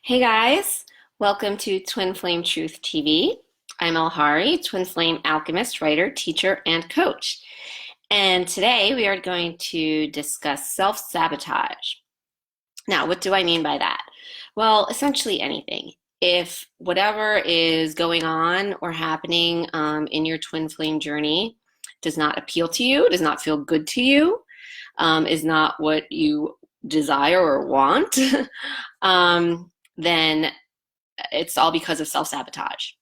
Hey guys, welcome to Twin Flame Truth TV. I'm Elle Hari, Twin Flame Alchemist, writer, teacher, and coach. And today we are going to discuss self-sabotage. Now, what do I mean by that? Well, essentially anything. If whatever is going on or happening in your twin flame journey does not appeal to you, does not feel good to you, is not what you desire or want, then it's all because of self-sabotage.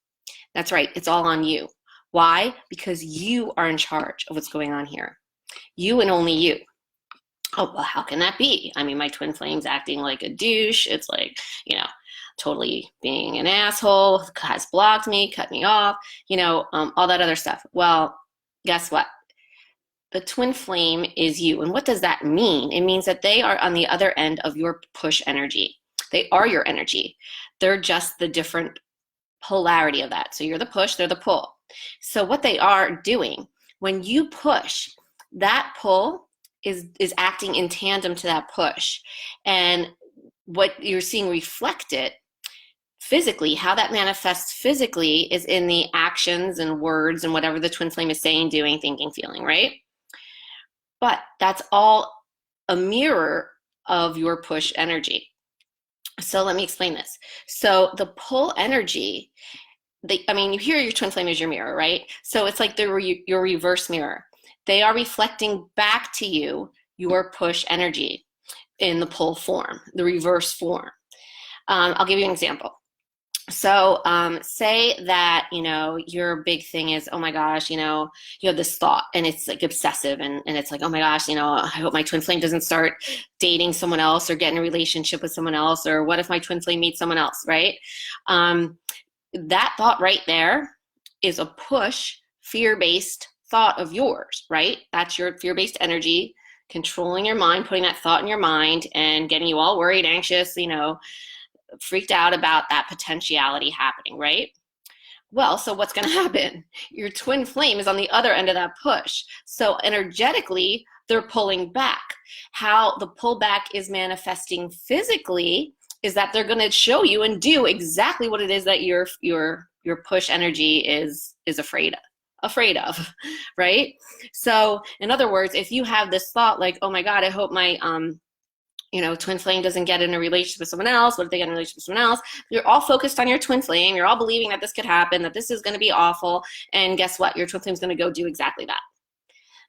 That's right, it's all on you. Why? Because you are in charge of what's going on here. You and only you. Oh, well, how can that be? I mean, my twin flame's acting like a douche. It's like, totally being an asshole, has blocked me, cut me off, all that other stuff. Well, guess what? The twin flame is you. And what does that mean? It means that they are on the other end of your push energy. They are your energy. They're just the different polarity of that. So you're the push, they're the pull. So what they are doing, when you push, that pull is acting in tandem to that push. And what you're seeing reflected physically, how that manifests physically is in the actions and words and whatever the twin flame is saying, doing, thinking, feeling, right? But that's all a mirror of your push energy. So let me explain this. So the pull energy, you hear your twin flame is your mirror, right? So it's like your reverse mirror. They are reflecting back to you your push energy in the pull form, the reverse form. I'll give you an example. So say that, your big thing is, oh my gosh, you have this thought and it's like obsessive and it's like, oh my gosh, I hope my twin flame doesn't start dating someone else or get in a relationship with someone else, or what if my twin flame meets someone else, right? That thought right there is a push, fear-based thought of yours, right? That's your fear-based energy controlling your mind, putting that thought in your mind and getting you all worried, anxious, freaked out about that potentiality happening, right? Well, so what's going to happen? Your twin flame is on the other end of that push. So energetically, they're pulling back. How the pullback is manifesting physically is that they're going to show you and do exactly what it is that your push energy is afraid of, right? So in other words, if you have this thought like, oh my God, I hope my twin flame doesn't get in a relationship with someone else. What if they get in a relationship with someone else? You're all focused on your twin flame. You're all believing that this could happen, that this is going to be awful. And guess what? Your twin flame is going to go do exactly that,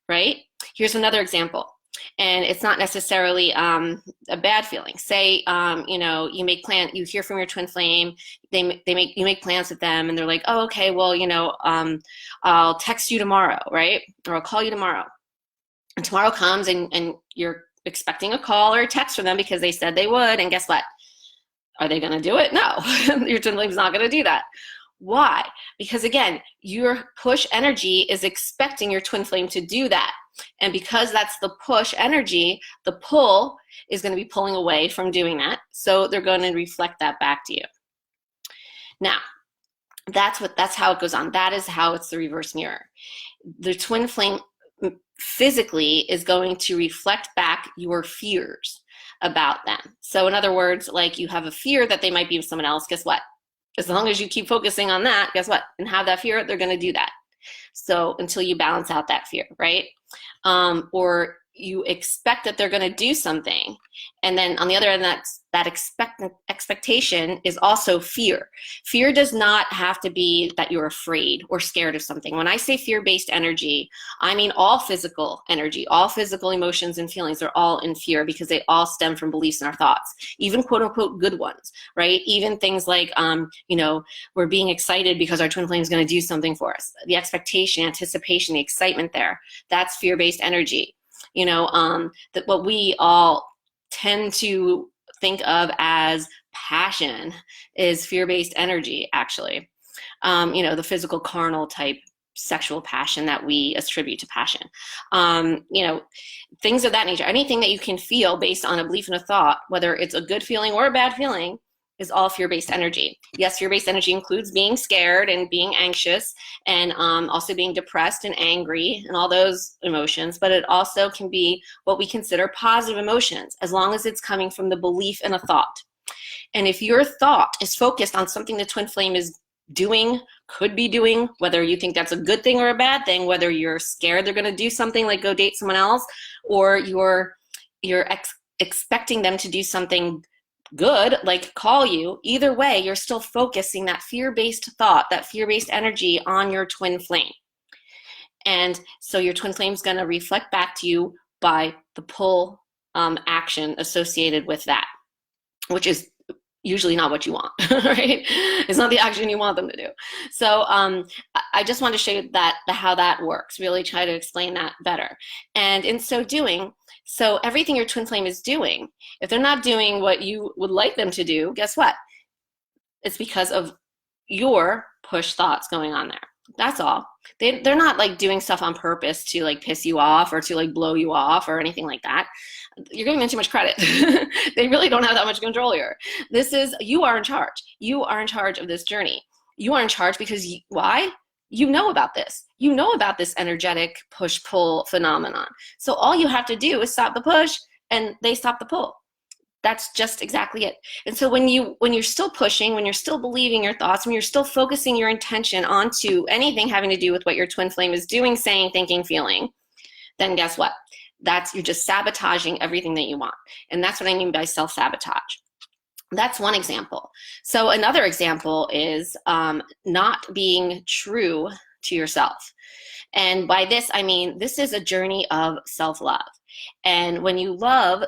right? Here's another example. And it's not necessarily a bad feeling. Say, you make plans, you hear from your twin flame, you make plans with them, and they're like, oh, okay, well, I'll text you tomorrow, right? Or I'll call you tomorrow. And tomorrow comes and you're expecting a call or a text from them because they said they would, and guess what? Are they going to do it? No. Your twin flame's not going to do that. Why? Because again, your push energy is expecting your twin flame to do that. And because that's the push energy, the pull is going to be pulling away from doing that. So they're going to reflect that back to you. Now, that's how it goes on. That is how it's the reverse mirror. The twin flame physically is going to reflect back your fears about them. So in other words, like you have a fear that they might be with someone else, guess what? As long as you keep focusing on that, guess what? And have that fear, they're going to do that. So until you balance out that fear, right? Or you expect that they're going to do something. And then on the other end, that expectation is also fear. Fear does not have to be that you're afraid or scared of something. When I say fear-based energy, I mean all physical energy, all physical emotions and feelings are all in fear because they all stem from beliefs in our thoughts, even quote unquote good ones, right? Even things like, we're being excited because our twin flame is going to do something for us. The expectation, anticipation, the excitement there, that's fear-based energy. That what we all tend to think of as passion is fear-based energy, actually. The physical, carnal type sexual passion that we attribute to passion. Things of that nature. Anything that you can feel based on a belief and a thought, whether it's a good feeling or a bad feeling, is all fear-based energy. Yes, fear-based energy includes being scared and being anxious and also being depressed and angry and all those emotions, but it also can be what we consider positive emotions as long as it's coming from the belief in a thought. And if your thought is focused on something the twin flame is doing, could be doing, whether you think that's a good thing or a bad thing, whether you're scared they're going to do something like go date someone else, or you're expecting them to do something good, like call you, either way, you're still focusing that fear-based thought, that fear-based energy on your twin flame. And so your twin flame is going to reflect back to you by the pull action associated with that, which is usually not what you want, right? It's not the action you want them to do. So I just want to show you that how that works, really try to explain that better. And in so doing, so everything your twin flame is doing, if they're not doing what you would like them to do, guess what? It's because of your push thoughts going on there. That's all. They're not like doing stuff on purpose to like piss you off or to like blow you off or anything like that. You're giving them too much credit. They really don't have that much control here. You are in charge. You are in charge of this journey. You are in charge because why? You know about this. You know about this energetic push-pull phenomenon. So all you have to do is stop the push and they stop the pull. That's just exactly it. And so when you're still pushing, when you're still believing your thoughts, when you're still focusing your intention onto anything having to do with what your twin flame is doing, saying, thinking, feeling, then guess what? You're just sabotaging everything that you want. And that's what I mean by self-sabotage. That's one example. So another example is not being true to yourself. And by this, I mean, this is a journey of self-love. And when you love,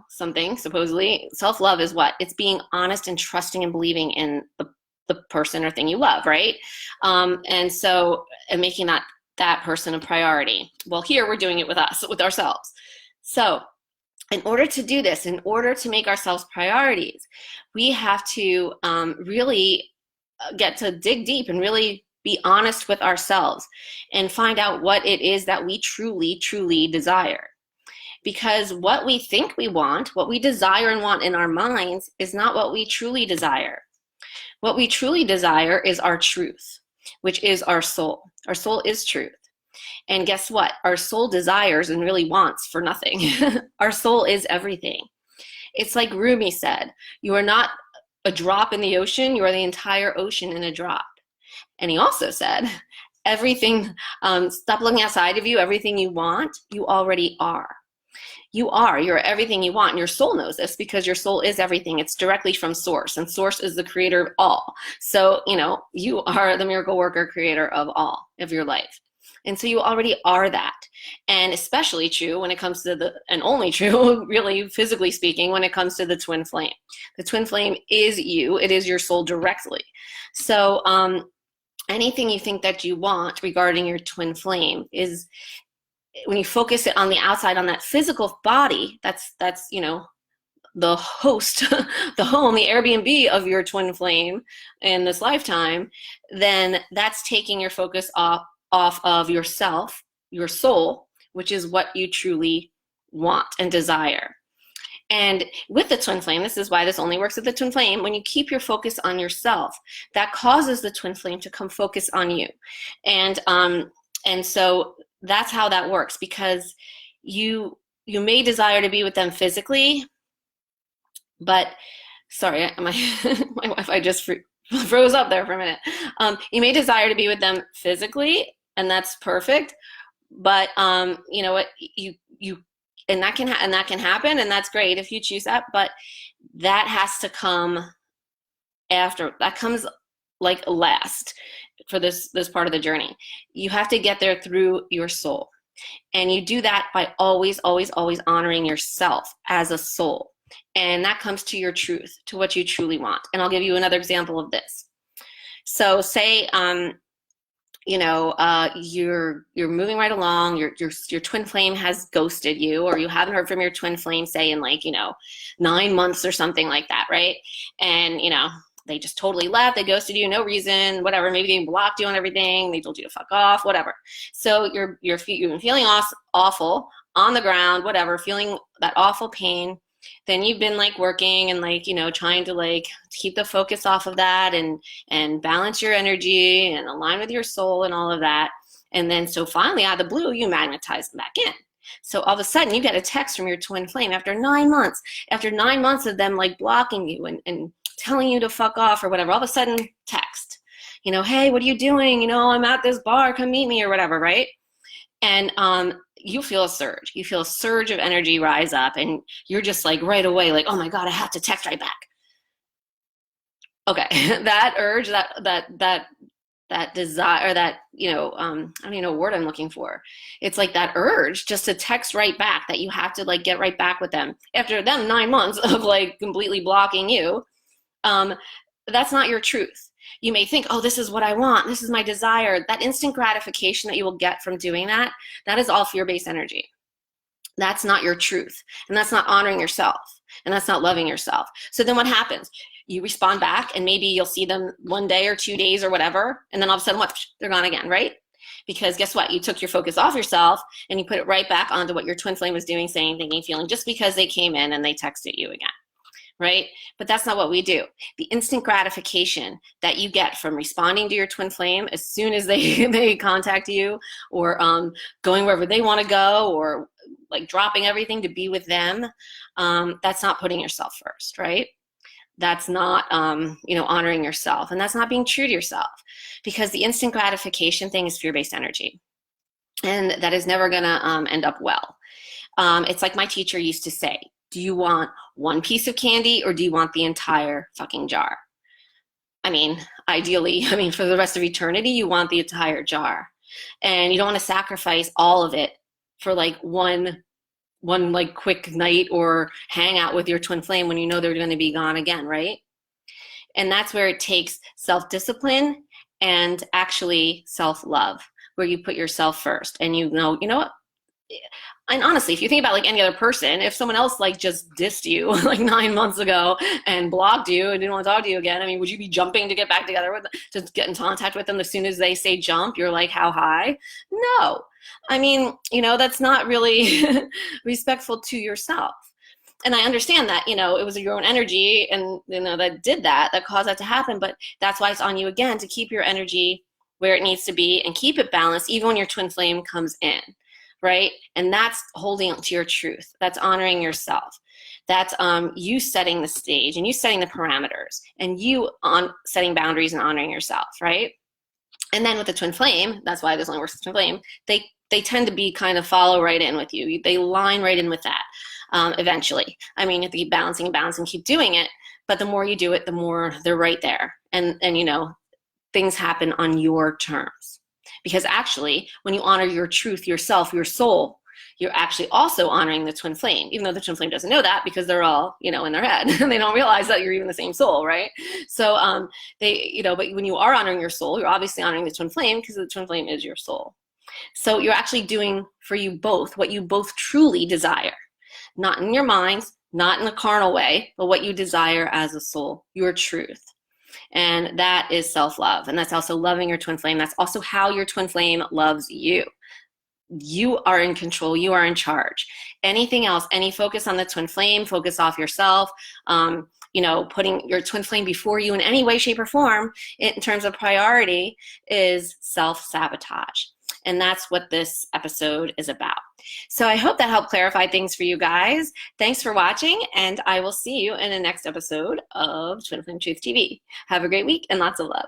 something, supposedly, self-love is what? It's being honest and trusting and believing in the person or thing you love, right? And making that person a priority. Well, here we're doing it with ourselves. So in order to do this, in order to make ourselves priorities, we have to really get to dig deep and really be honest with ourselves and find out what it is that we truly, truly desire. Because what we think we want, what we desire and want in our minds, is not what we truly desire. What we truly desire is our truth, which is our soul. Our soul is truth. And guess what? Our soul desires and really wants for nothing. Our soul is everything. It's like Rumi said, you are not a drop in the ocean, you are the entire ocean in a drop. And he also said, everything, stop looking outside of you, everything you want, you already are. You're everything you want, and your soul knows this because your soul is everything. It's directly from source, and source is the creator of all. So, you are the miracle worker, creator of all of your life. And so you already are that. And especially true when it comes to and only true, really physically speaking, when it comes to the twin flame. The twin flame is you. It is your soul directly. So anything you think that you want regarding your twin flame is, when you focus it on the outside, on that physical body, that's the host, the home, the Airbnb of your twin flame in this lifetime, then that's taking your focus off of yourself, your soul, which is what you truly want and desire. And with the twin flame, this is why this only works with the twin flame, when you keep your focus on yourself, that causes the twin flame to come focus on you. And so that's how that works, because you may desire to be with them physically, but sorry, my Wi-Fi just froze up there for a minute. You may desire to be with them physically, and that's perfect. But you know what, and that can happen, and that's great if you choose that. But that has to come after. That comes like last for this part of the journey. You have to get there through your soul. And you do that by always, always, always honoring yourself as a soul. And that comes to your truth, to what you truly want. And I'll give you another example of this. So say, you're moving right along, your twin flame has ghosted you, or you haven't heard from your twin flame, say in 9 months or something like that, right? And, they just totally left, they ghosted you, no reason, whatever, maybe they blocked you on everything, they told you to fuck off, whatever. So you've been feeling awful on the ground, whatever, feeling that awful pain. Then you've been working and trying to keep the focus off of that and balance your energy and align with your soul and all of that. And then so finally out of the blue, you magnetize them back in. So all of a sudden you get a text from your twin flame after 9 months, of them like blocking you and telling you to fuck off or whatever. All of a sudden, text, hey, what are you doing? I'm at this bar, come meet me or whatever, right? And you feel a surge. You feel a surge of energy rise up, and you're just like right away, like, oh my God, I have to text right back. Okay, that urge, that desire, that, I don't even know what word I'm looking for. It's like that urge just to text right back, that you have to like get right back with them after them 9 months of like completely blocking you. That's not your truth. You may think, oh, this is what I want. This is my desire. That instant gratification that you will get from doing that, that is all fear-based energy. That's not your truth. And that's not honoring yourself. And that's not loving yourself. So then what happens? You respond back, and maybe you'll see them 1 day or 2 days or whatever. And then all of a sudden, what? They're gone again, right? Because guess what? You took your focus off yourself and you put it right back onto what your twin flame was doing, saying, thinking, feeling, just because they came in and they texted you again. Right? But that's not what we do. The instant gratification that you get from responding to your twin flame as soon as they contact you, or going wherever they want to go, or like dropping everything to be with them, that's not putting yourself first, right? That's not honoring yourself, and that's not being true to yourself, because the instant gratification thing is fear-based energy, and that is never going to end up well. It's like my teacher used to say, do you want one piece of candy or do you want the entire fucking jar? I mean, ideally, for the rest of eternity, you want the entire jar. And you don't want to sacrifice all of it for like one like quick night or hang out with your twin flame when you know they're going to be gone again, right? And that's where it takes self-discipline and actually self-love, where you put yourself first and you know what? And honestly, if you think about like any other person, if someone else like just dissed you like 9 months ago and blocked you and didn't want to talk to you again, would you be jumping to get back together with them, to get in contact with them as soon as they say jump? You're like, how high? No. That's not really respectful to yourself. And I understand that, it was your own energy and, that did that caused that to happen. But that's why it's on you again to keep your energy where it needs to be and keep it balanced even when your twin flame comes in. Right? And that's holding to your truth. That's honoring yourself. That's you setting the stage and you setting the parameters and you on setting boundaries and honoring yourself, right? And then with the twin flame, that's why this only works with twin flame, they tend to be kind of follow right in with you. They line right in with that eventually. You have to keep balancing and balancing, keep doing it. But the more you do it, the more they're right there. And things happen on your terms. Because actually, when you honor your truth, yourself, your soul, you're actually also honoring the twin flame, even though the twin flame doesn't know that because they're all, in their head. They don't realize that you're even the same soul, right? So but when you are honoring your soul, you're obviously honoring the twin flame because the twin flame is your soul. So you're actually doing for you both what you both truly desire, not in your minds, not in a carnal way, but what you desire as a soul, your truth. And that is self-love. And that's also loving your twin flame. That's also how your twin flame loves you. You are in control. You are in charge. Anything else, any focus on the twin flame, focus off yourself, putting your twin flame before you in any way, shape, or form in terms of priority is self-sabotage. And that's what this episode is about. So I hope that helped clarify things for you guys. Thanks for watching, and I will see you in the next episode of Twin Flame Truth TV. Have a great week and lots of love.